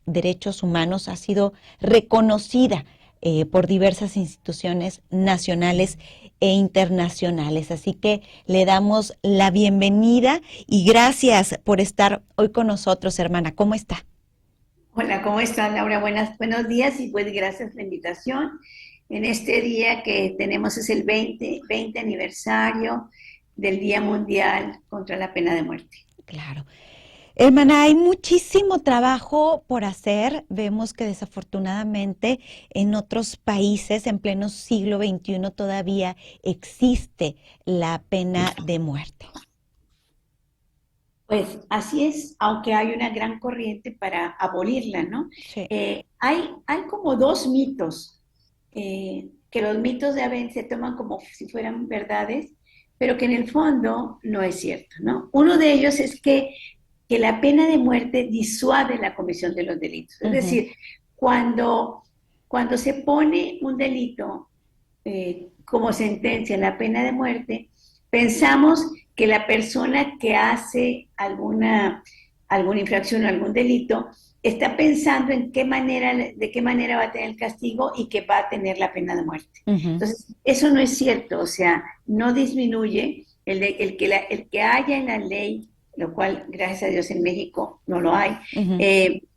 derechos humanos ha sido reconocida por diversas instituciones nacionales e internacionales. Así que le damos la bienvenida y gracias por estar hoy con nosotros, hermana. ¿Cómo está? Hola, ¿cómo estás, Laura? Buenos días y pues gracias por la invitación. En este día que tenemos es el 20 aniversario del Día Mundial contra la Pena de Muerte. Claro. Hermana, hay muchísimo trabajo por hacer. Vemos que desafortunadamente en otros países en pleno siglo XXI todavía existe la pena de muerte. Pues así es, aunque hay una gran corriente para abolirla, ¿no? Sí. Hay como dos mitos, que los mitos de Aben se toman como si fueran verdades, pero que en el fondo no es cierto, ¿no? Uno de ellos es que la pena de muerte disuade la comisión de los delitos. Es Ujú. decir, cuando se pone un delito como sentencia, la pena de muerte, pensamos que la persona que hace alguna infracción o algún delito está pensando de qué manera va a tener el castigo y que va a tener la pena de muerte. Ujú. Entonces, eso no es cierto, o sea, no disminuye el que haya en la ley, lo cual, gracias a Dios, en México no lo hay, Ujú.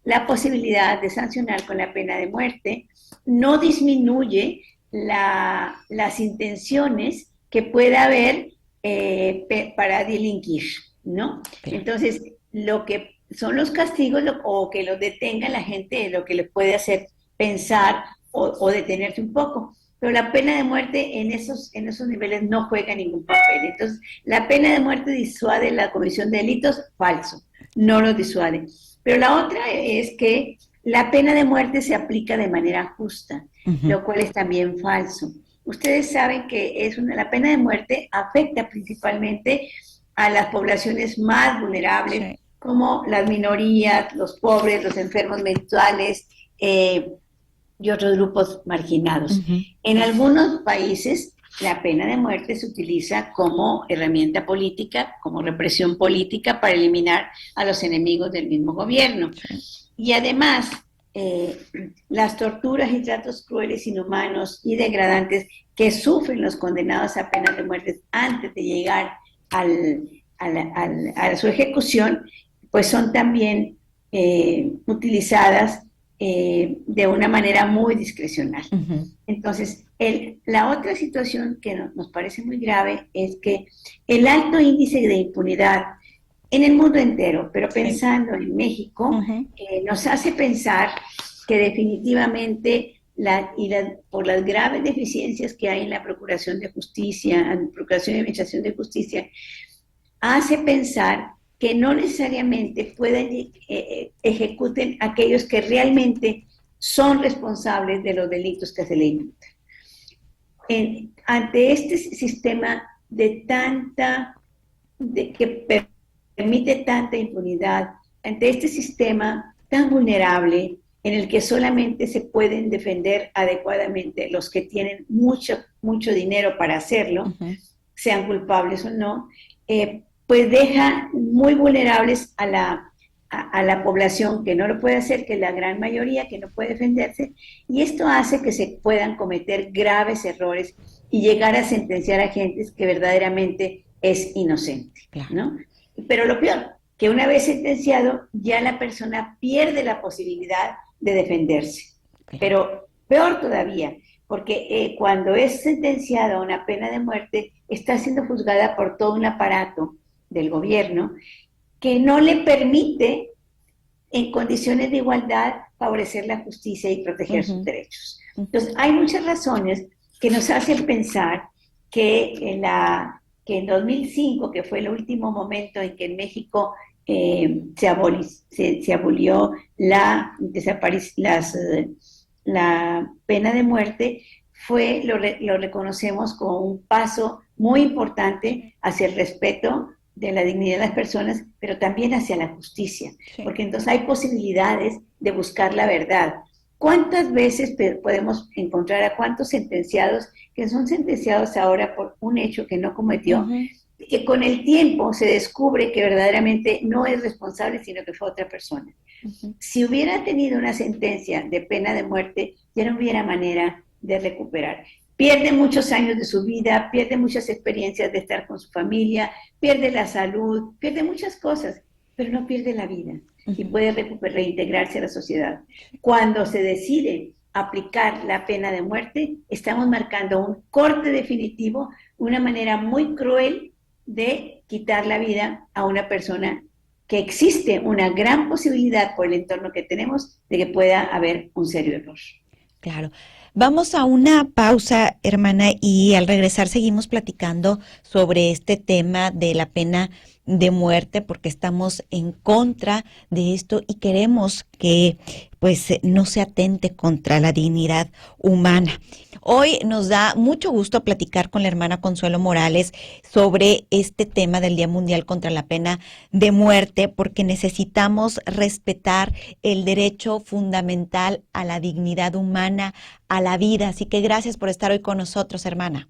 la posibilidad de sancionar con la pena de muerte, no disminuye las intenciones que pueda haber para delinquir, ¿no? Claro. Entonces, lo que son los castigos o que los detenga la gente, lo que le puede hacer pensar o detenerse un poco. Pero la pena de muerte en esos niveles no juega ningún papel. Entonces, la pena de muerte disuade la comisión de delitos, falso, no los disuade. Pero la otra es que la pena de muerte se aplica de manera justa, Ujú. lo cual es también falso. Ustedes saben que la pena de muerte afecta principalmente a las poblaciones más vulnerables, Sí. como las minorías, los pobres, los enfermos mentales y otros grupos marginados. Ujú. En algunos países, la pena de muerte se utiliza como herramienta política, como represión política para eliminar a los enemigos del mismo gobierno. Sí. Y además, eh, las torturas y tratos crueles, inhumanos y degradantes que sufren los condenados a penas de muerte antes de llegar al, a su ejecución, pues son también utilizadas de una manera muy discrecional. Ujú. Entonces, la otra situación que nos parece muy grave es que el alto índice de impunidad en el mundo entero, pero Sí. pensando en México, Ujú. nos hace pensar que definitivamente por las graves deficiencias que hay en la Procuración de Justicia, en Procuración y Administración de Justicia, hace pensar que no necesariamente pueden ejecuten aquellos que realmente son responsables de los delitos que se le imputan. Ante este sistema que permite tanta impunidad, ante este sistema tan vulnerable en el que solamente se pueden defender adecuadamente los que tienen mucho dinero para hacerlo, Ujú. sean culpables o no, pues deja muy vulnerables a la población que no lo puede hacer, que es la gran mayoría que no puede defenderse, y esto hace que se puedan cometer graves errores y llegar a sentenciar a gente que verdaderamente es inocente, Claro. ¿no? Pero lo peor, que una vez sentenciado, ya la persona pierde la posibilidad de defenderse. Claro. Pero peor todavía, porque cuando es sentenciada a una pena de muerte, está siendo juzgada por todo un aparato del gobierno que no le permite, en condiciones de igualdad, favorecer la justicia y proteger sus Ujú. derechos. Ujú. Entonces, hay muchas razones que nos hacen pensar que en 2005, que fue el último momento en que en México se abolió la pena de muerte, lo reconocemos como un paso muy importante Sí. hacia el respeto de la dignidad de las personas, pero también hacia la justicia, Sí. porque entonces hay posibilidades de buscar la verdad. ¿Cuántas veces podemos encontrar a cuántos sentenciados que son sentenciados ahora por un hecho que no cometió, Ujú. y que con el tiempo se descubre que verdaderamente no es responsable, sino que fue otra persona? Ujú. Si hubiera tenido una sentencia de pena de muerte, ya no hubiera manera de recuperar. Pierde muchos años de su vida, pierde muchas experiencias de estar con su familia, pierde la salud, pierde muchas cosas, pero no pierde la vida y Ujú. puede reintegrarse a la sociedad. Cuando se decide aplicar la pena de muerte, estamos marcando un corte definitivo, una manera muy cruel de quitar la vida a una persona que existe una gran posibilidad por el entorno que tenemos de que pueda haber un serio error. Claro. Vamos a una pausa, hermana, y al regresar seguimos platicando sobre este tema de la pena de muerte, porque estamos en contra de esto y queremos que pues no se atente contra la dignidad humana. Hoy nos da mucho gusto platicar con la hermana Consuelo Morales sobre este tema del Día Mundial contra la Pena de Muerte, porque necesitamos respetar el derecho fundamental a la dignidad humana, a la vida. Así que gracias por estar hoy con nosotros, hermana.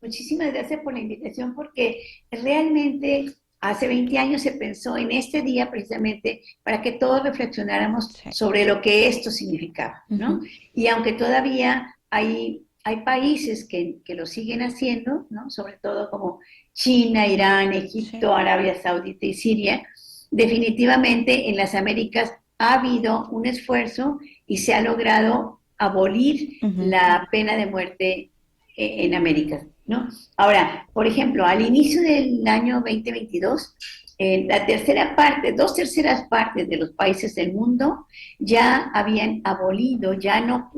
Muchísimas gracias por la invitación porque realmente hace 20 años se pensó en este día precisamente para que todos reflexionáramos Sí. sobre lo que esto significaba, ¿no? Ujú. Y aunque todavía hay países que lo siguen haciendo, ¿no? Sobre todo como China, Irán, Sí. Egipto, Arabia Saudita y Siria, definitivamente en las Américas ha habido un esfuerzo y se ha logrado abolir Ujú. la pena de muerte en América, ¿no? Ahora, por ejemplo, al inicio del año 2022, la tercera parte, dos terceras partes de los países del mundo ya habían abolido, ya no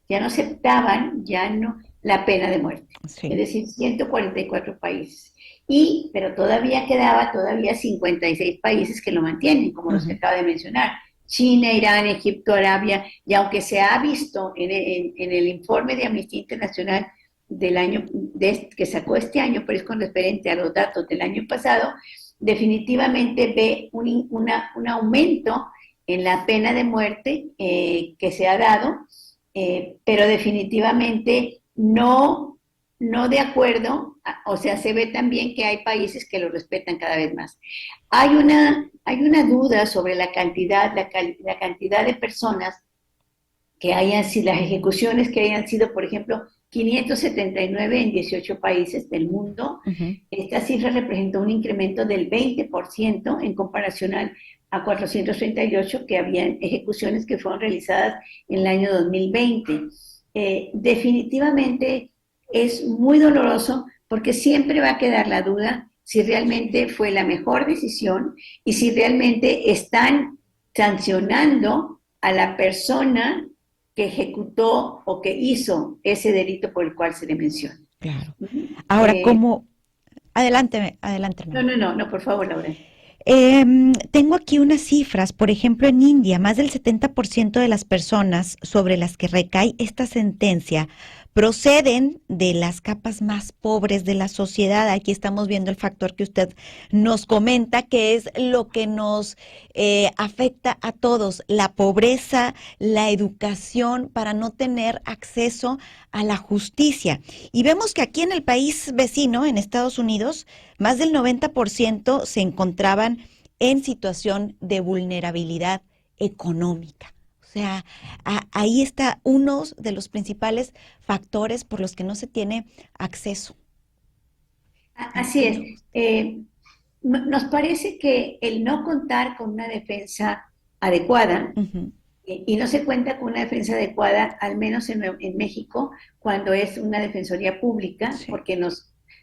aceptaban, ya no la pena de muerte. Es Sí. decir, 144 países. Pero todavía 56 países que lo mantienen, como los que Ujú. acabo de mencionar. China, Irán, Egipto, Arabia, y aunque se ha visto en el informe de Amnistía Internacional del año que sacó este año, pero es con referente a los datos del año pasado, definitivamente ve un aumento en la pena de muerte que se ha dado, pero definitivamente no de acuerdo, o sea, se ve también que hay países que lo respetan cada vez más. Hay una duda sobre la cantidad de personas que hayan sido, las ejecuciones que hayan sido, por ejemplo, 579 en 18 países del mundo. Ujú. Esta cifra representó un incremento del 20% en comparación a 438 que habían ejecuciones que fueron realizadas en el año 2020. Definitivamente es muy doloroso porque siempre va a quedar la duda si Sí. realmente fue la mejor decisión y si realmente están sancionando a la persona que ejecutó o que hizo ese delito por el cual se le menciona. Claro. Ahora, Eh, como, adelante, adelante, no, hermana. no, no, no, por favor, Laura. Tengo aquí unas cifras. Por ejemplo, en India, más del 70% de las personas sobre las que recae esta sentencia proceden de las capas más pobres de la sociedad. Aquí estamos viendo el factor que usted nos comenta, que es lo que nos afecta a todos, la pobreza, la educación, para no tener acceso a la justicia. Y vemos que aquí en el país vecino, en Estados Unidos, más del 90% se encontraban en situación de vulnerabilidad económica. O sea, ahí está uno de los principales factores por los que no se tiene acceso a Así la es. justicia. Nos parece que el no contar con una defensa adecuada Ujú. y no se cuenta con una defensa adecuada, al menos en México, cuando es una defensoría pública, Sí. porque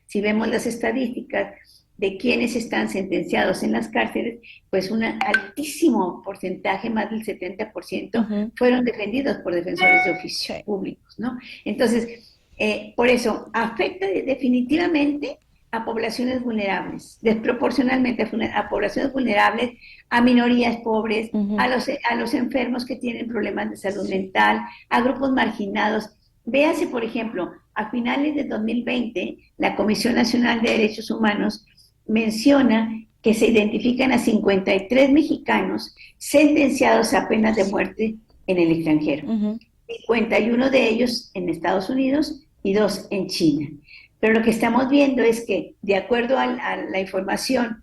si vemos las estadísticas de quienes están sentenciados en las cárceles, pues un altísimo porcentaje, más del 70%, Ujú. fueron defendidos por defensores de oficio Sí. públicos, ¿no? Entonces, por eso, afecta definitivamente a poblaciones vulnerables, desproporcionalmente a poblaciones vulnerables, a minorías pobres, Ujú. a los enfermos que tienen problemas de salud Sí. mental, a grupos marginados. Véase, por ejemplo, a finales de 2020, la Comisión Nacional de Derechos Humanos menciona que se identifican a 53 mexicanos sentenciados a penas de muerte en el extranjero. Ujú. 51 de ellos en Estados Unidos y 2 en China. Pero lo que estamos viendo es que, de acuerdo a la información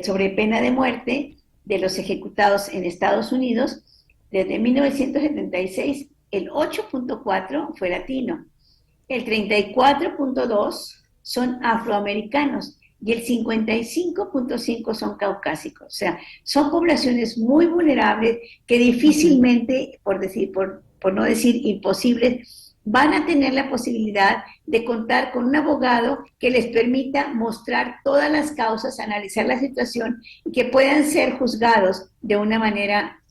sobre pena de muerte, de los ejecutados en Estados Unidos, desde 1976, el 8.4 fue latino, el 34.2 son afroamericanos y el 55.5 son caucásicos. O sea, son poblaciones muy vulnerables que difícilmente, por no decir imposibles, van a tener la posibilidad de contar con un abogado que les permita mostrar todas las causas, analizar la situación y que puedan ser juzgados de una manera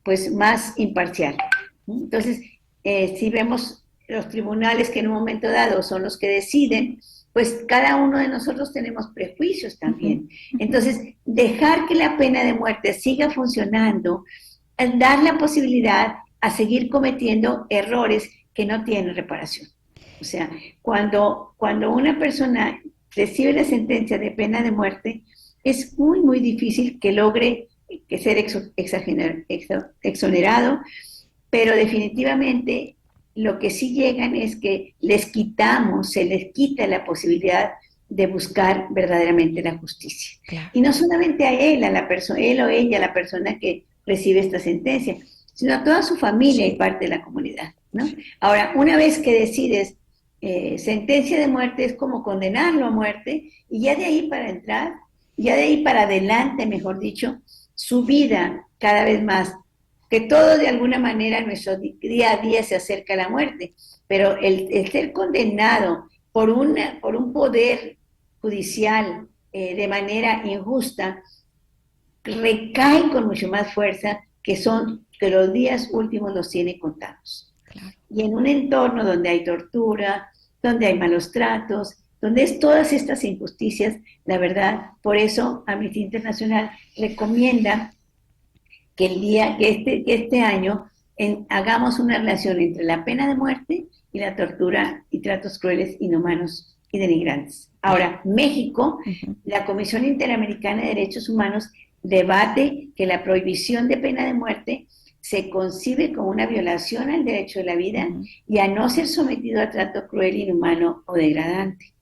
pues más imparcial. Entonces, si vemos los tribunales que en un momento dado son los que deciden, pues cada uno de nosotros tenemos prejuicios también. Entonces, dejar que la pena de muerte siga funcionando, dar la posibilidad a seguir cometiendo errores que no tienen reparación. O sea, cuando una persona recibe la sentencia de pena de muerte, es muy, muy difícil que logre que ser exonerado, pero definitivamente lo que sí llegan es que se les quita la posibilidad de buscar verdaderamente la justicia. Claro. Y no solamente a él, él o ella, la persona que recibe esta sentencia, sino a toda su familia y parte de la comunidad, ¿no? Ahora, una vez que decides sentencia de muerte, es como condenarlo a muerte, y ya de ahí para entrar, ya de ahí para adelante, mejor dicho, su vida cada vez más, que todo de alguna manera en nuestro día a día se acerca a la muerte, pero el ser condenado por un poder judicial de manera injusta, recae con mucho más fuerza que los días últimos los tiene contados. Claro. Y en un entorno donde hay tortura, donde hay malos tratos, donde es todas estas injusticias, la verdad, por eso Amnistía Internacional recomienda que este año hagamos una relación entre la pena de muerte y la tortura y tratos crueles, inhumanos y denigrantes. Ahora, México, la Comisión Interamericana de Derechos Humanos debate que la prohibición de pena de muerte se concibe como una violación al derecho de la vida y a no ser sometido a trato cruel, inhumano o degradante.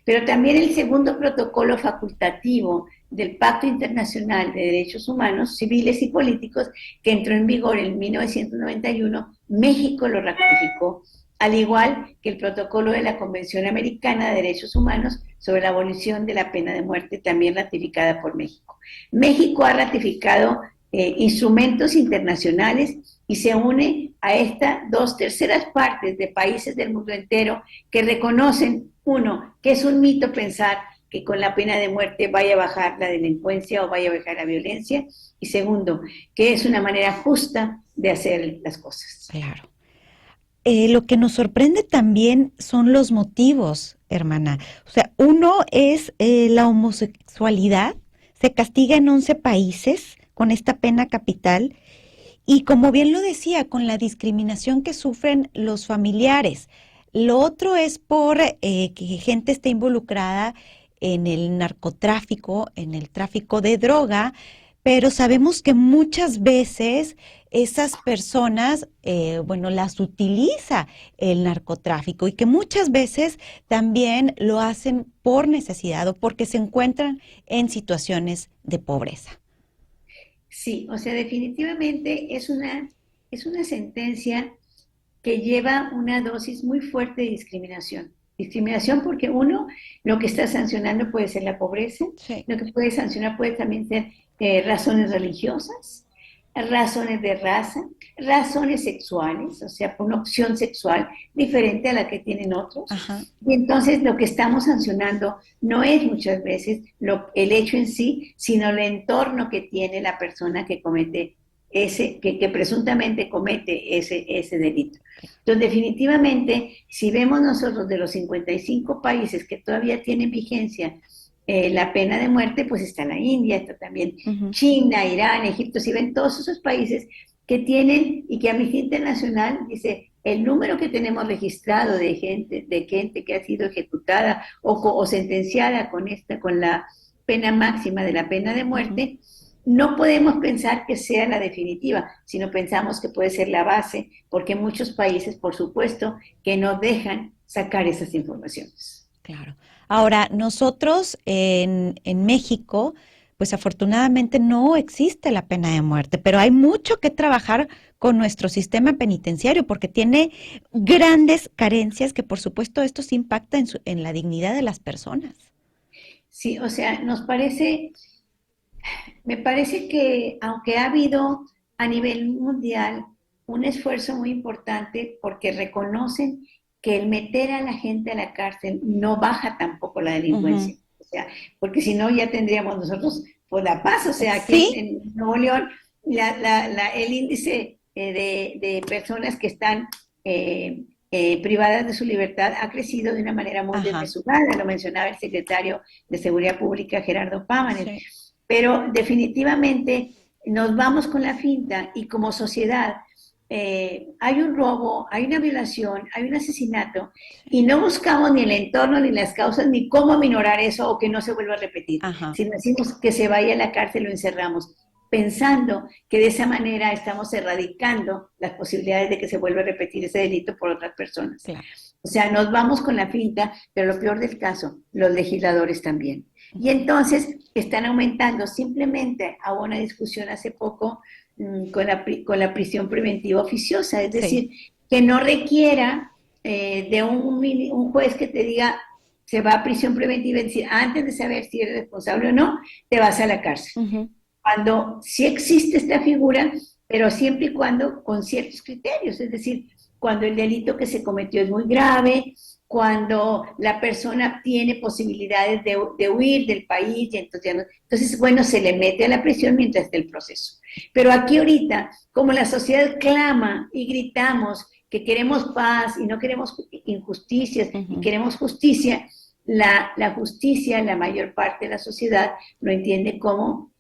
Pero también el segundo protocolo facultativo del Pacto Internacional de Derechos Humanos, Civiles y Políticos, que entró en vigor en 1991, México lo ratificó, al igual que el protocolo de la Convención Americana de Derechos Humanos sobre la abolición de la pena de muerte, también ratificada por México. México ha ratificado instrumentos internacionales y se une a estas 2/3 partes de países del mundo entero que reconocen, uno, que es un mito pensar que con la pena de muerte vaya a bajar la delincuencia o vaya a bajar la violencia, y segundo, que es una manera justa de hacer las cosas. Claro. Lo que nos sorprende también son los motivos, hermana. O sea, uno es la homosexualidad, se castiga en 11 países con esta pena capital, y como bien lo decía, con la discriminación que sufren los familiares. Lo otro es por que gente esté involucrada en el narcotráfico, en el tráfico de droga, pero sabemos que muchas veces esas personas, bueno, las utiliza el narcotráfico, y que muchas veces también lo hacen por necesidad o porque se encuentran en situaciones de pobreza. Sí, o sea, definitivamente es una sentencia que lleva una dosis muy fuerte de discriminación. Discriminación porque uno, lo que está sancionando puede ser la pobreza, Sí. lo que puede sancionar puede también ser razones religiosas, razones de raza, razones sexuales, o sea, por una opción sexual diferente a la que tienen otros. Ajá. Y entonces lo que estamos sancionando no es muchas veces el hecho en sí, sino el entorno que tiene la persona que comete que presuntamente comete ese delito. Entonces, definitivamente, si vemos nosotros de los 55 países que todavía tienen vigencia la pena de muerte, pues está la India, está también China, Irán, Egipto. Si ven todos esos países que tienen, y que Amnistía Internacional dice, el número que tenemos registrado de gente que ha sido ejecutada o sentenciada con la pena máxima de la pena de muerte, no podemos pensar que sea la definitiva, sino pensamos que puede ser la base, porque muchos países, por supuesto, que no dejan sacar esas informaciones. Claro. Ahora, nosotros en México, pues afortunadamente no existe la pena de muerte, pero hay mucho que trabajar con nuestro sistema penitenciario porque tiene grandes carencias que por supuesto esto sí impacta en la dignidad de las personas. Sí, o sea, me parece que aunque ha habido a nivel mundial un esfuerzo muy importante porque reconocen que el meter a la gente a la cárcel no baja tampoco la Ujú. delincuencia. O sea, porque si no ya tendríamos nosotros pues la paz. O sea, aquí Sí, en Nuevo León el índice de personas que están privadas de su libertad ha crecido de una manera muy ajá, desmesurada. Lo mencionaba el secretario de Seguridad Pública, Gerardo Pámanes. sí, Pero definitivamente nos vamos con la finta y como sociedad hay un robo, hay una violación, hay un asesinato y sí, no buscamos ni el entorno, ni las causas, ni cómo minorar eso o que no se vuelva a repetir. ajá, Si decimos que se vaya a la cárcel, lo encerramos, pensando que de esa manera estamos erradicando las posibilidades de que se vuelva a repetir ese delito por otras personas. claro. O sea, nos vamos con la finta, pero lo peor del caso, los legisladores también. Y Ujú. entonces están aumentando. Simplemente hubo una discusión hace poco con la prisión preventiva oficiosa, es Sí. decir, que no requiera de un juez que te diga se va a prisión preventiva, es decir, antes de saber si eres responsable o no, te vas a la cárcel. Ujú. Cuando sí existe esta figura, pero siempre y cuando con ciertos criterios, es decir, cuando el delito que se cometió es muy grave, cuando la persona tiene posibilidades de huir del país, y entonces, entonces, bueno, se le mete a la prisión mientras esté el proceso. Pero aquí ahorita, como la sociedad clama y gritamos que queremos paz y no queremos injusticias y Ujú. queremos justicia, la justicia, la mayor parte de la sociedad lo entiende como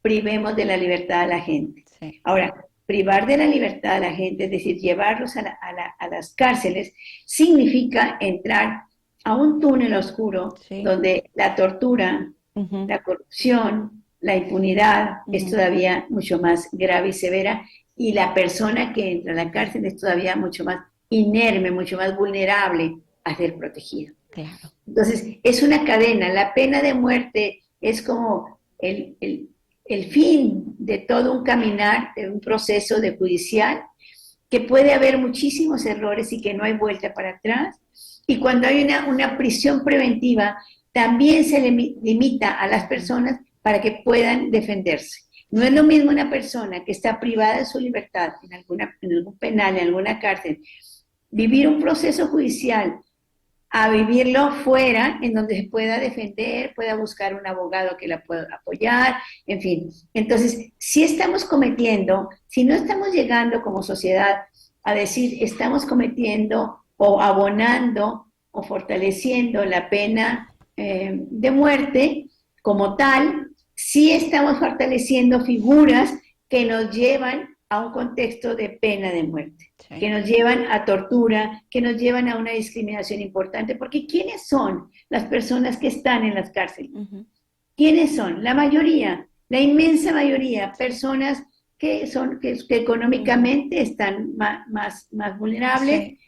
privemos de la libertad a la gente. Sí, Ahora, privar de la libertad a la gente, es decir, llevarlos a las cárceles, significa entrar a un túnel oscuro sí. donde la tortura, Ujú, la corrupción, la impunidad es ujú. todavía mucho más grave y severa y la persona que entra a la cárcel es todavía mucho más inerme, mucho más vulnerable a ser protegida. Claro. Entonces, es una cadena. La pena de muerte es como el fin de todo un caminar, de un proceso de judicial, que puede haber muchísimos errores y que no hay vuelta para atrás. Y cuando hay una prisión preventiva, también se limita a las Ujú. personas para que puedan defenderse. No es lo mismo una persona que está privada de su libertad en algún penal, en alguna cárcel, vivir un proceso judicial a vivirlo fuera, en donde se pueda defender, pueda buscar un abogado que la pueda apoyar, en fin. Entonces, si estamos cometiendo, si no estamos llegando como sociedad a decir estamos cometiendo o abonando o fortaleciendo la pena de muerte como tal, sí estamos fortaleciendo figuras que nos llevan a un contexto de pena de muerte, que Sí. nos llevan a tortura, que nos llevan a una discriminación importante, porque ¿quiénes son las personas que están en las cárceles? Ujú. ¿Quiénes son? La mayoría, la inmensa mayoría, Sí. personas que Ujú. económicamente están más vulnerables, Sí.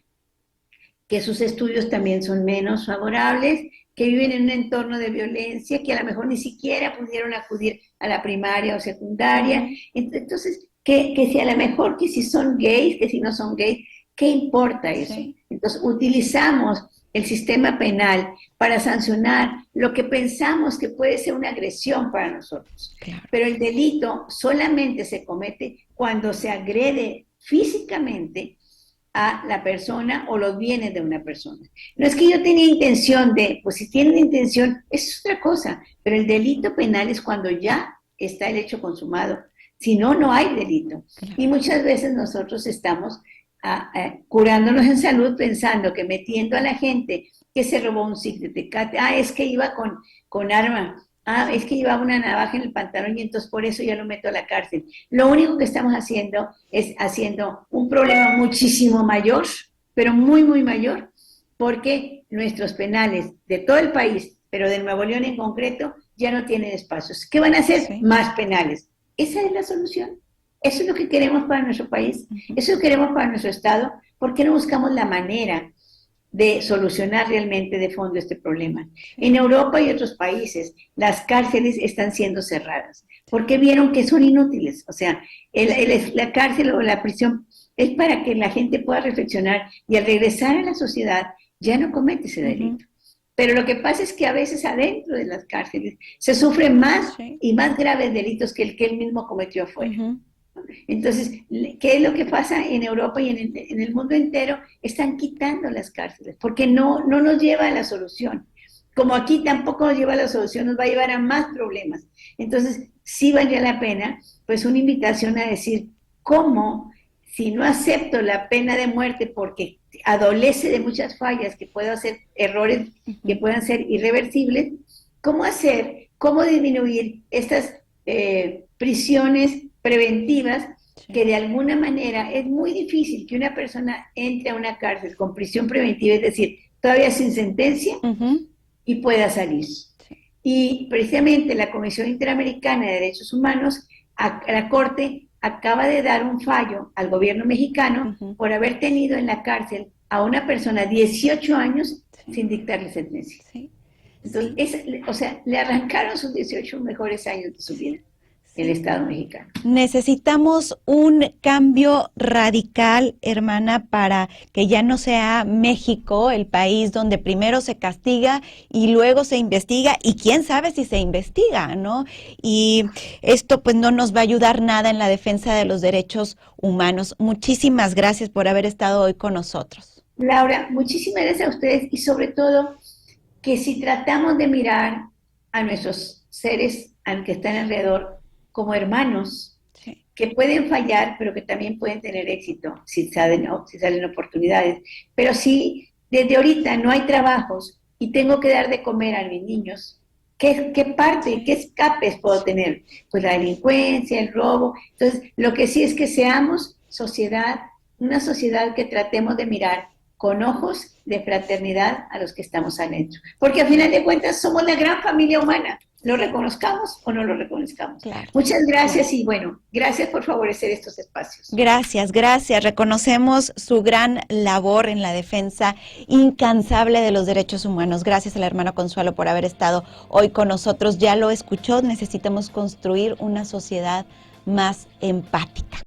que sus estudios también son menos favorables, que viven en un entorno de violencia, que a lo mejor ni siquiera pudieron acudir a la primaria o secundaria. Ujú. Entonces, que si a lo mejor que si son gays, que si no son gays, ¿qué importa eso? Sí. Entonces, utilizamos el sistema penal para sancionar lo que pensamos que puede ser una agresión para nosotros. Claro. Pero el delito solamente se comete cuando se agrede físicamente a la persona o los bienes de una persona. No es que yo tenía intención de, pues si tienen intención, es otra cosa, pero el delito penal es cuando ya está el hecho consumado. Si no, no hay delito. Y Claro. muchas veces nosotros estamos curándonos en salud pensando que metiendo a la gente que se robó un ciclo de Tecate, es que iba con arma, es que llevaba una navaja en el pantalón y entonces por eso ya lo meto a la cárcel. Lo único que estamos haciendo es haciendo un problema muchísimo mayor, pero muy mayor, porque nuestros penales de todo el país, pero de Nuevo León en concreto, ya no tienen espacios. ¿Qué van a hacer? Sí. Más penales. Esa es la solución. Eso es lo que queremos para nuestro país, Ujú. eso es lo que queremos para nuestro Estado. ¿Por qué no buscamos la manera de solucionar realmente de fondo este problema. En Europa y otros países, las cárceles están siendo cerradas porque vieron que son inútiles. O sea, la cárcel o la prisión es para que la gente pueda reflexionar y al regresar a la sociedad ya no comete ese delito. Pero lo que pasa es que a veces adentro de las cárceles se sufren más y más graves delitos que el que él mismo cometió afuera. Entonces, ¿qué es lo que pasa en Europa y en el mundo entero? Están quitando las cárceles porque no nos lleva a la solución. Como aquí tampoco nos lleva a la solución, nos va a llevar a más problemas. Entonces, sí valdría la pena, pues una invitación a decir, ¿cómo, si no acepto la pena de muerte porque adolece de muchas fallas, que puedo hacer errores que puedan ser irreversibles, cómo hacer, cómo disminuir estas prisiones preventivas que de alguna manera es muy difícil que una persona entre a una cárcel con prisión preventiva, es decir, todavía sin sentencia y pueda salir. Y precisamente la Comisión Interamericana de Derechos Humanos, a la Corte, acaba de dar un fallo al gobierno mexicano por haber tenido en la cárcel a una persona 18 años sin dictarle sentencia. Entonces, o sea, le arrancaron sus 18 mejores años de su vida. El Estado mexicano. Necesitamos un cambio radical, hermana, para que ya no sea México el país donde primero se castiga y luego se investiga, y quién sabe si se investiga, ¿no? Y esto pues no nos va a ayudar nada en la defensa de los derechos humanos. Muchísimas gracias por haber estado hoy con nosotros. Laura, muchísimas gracias a ustedes, y sobre todo que si tratamos de mirar a nuestros seres que están alrededor como hermanos, que pueden fallar, pero que también pueden tener éxito si salen oportunidades. Pero si desde ahorita no hay trabajos y tengo que dar de comer a mis niños, ¿qué parte, qué escapes puedo tener? Pues la delincuencia, el robo. Entonces, lo que sí es que seamos sociedad, una sociedad que tratemos de mirar con ojos de fraternidad a los que estamos adentro. Porque al final de cuentas somos la gran familia humana. ¿Lo reconozcamos o no lo reconozcamos? Claro, muchas gracias, y bueno, gracias por favorecer estos espacios. Gracias. Reconocemos su gran labor en la defensa incansable de los derechos humanos. Gracias al hermano Consuelo por haber estado hoy con nosotros. Ya lo escuchó, necesitamos construir una sociedad más empática.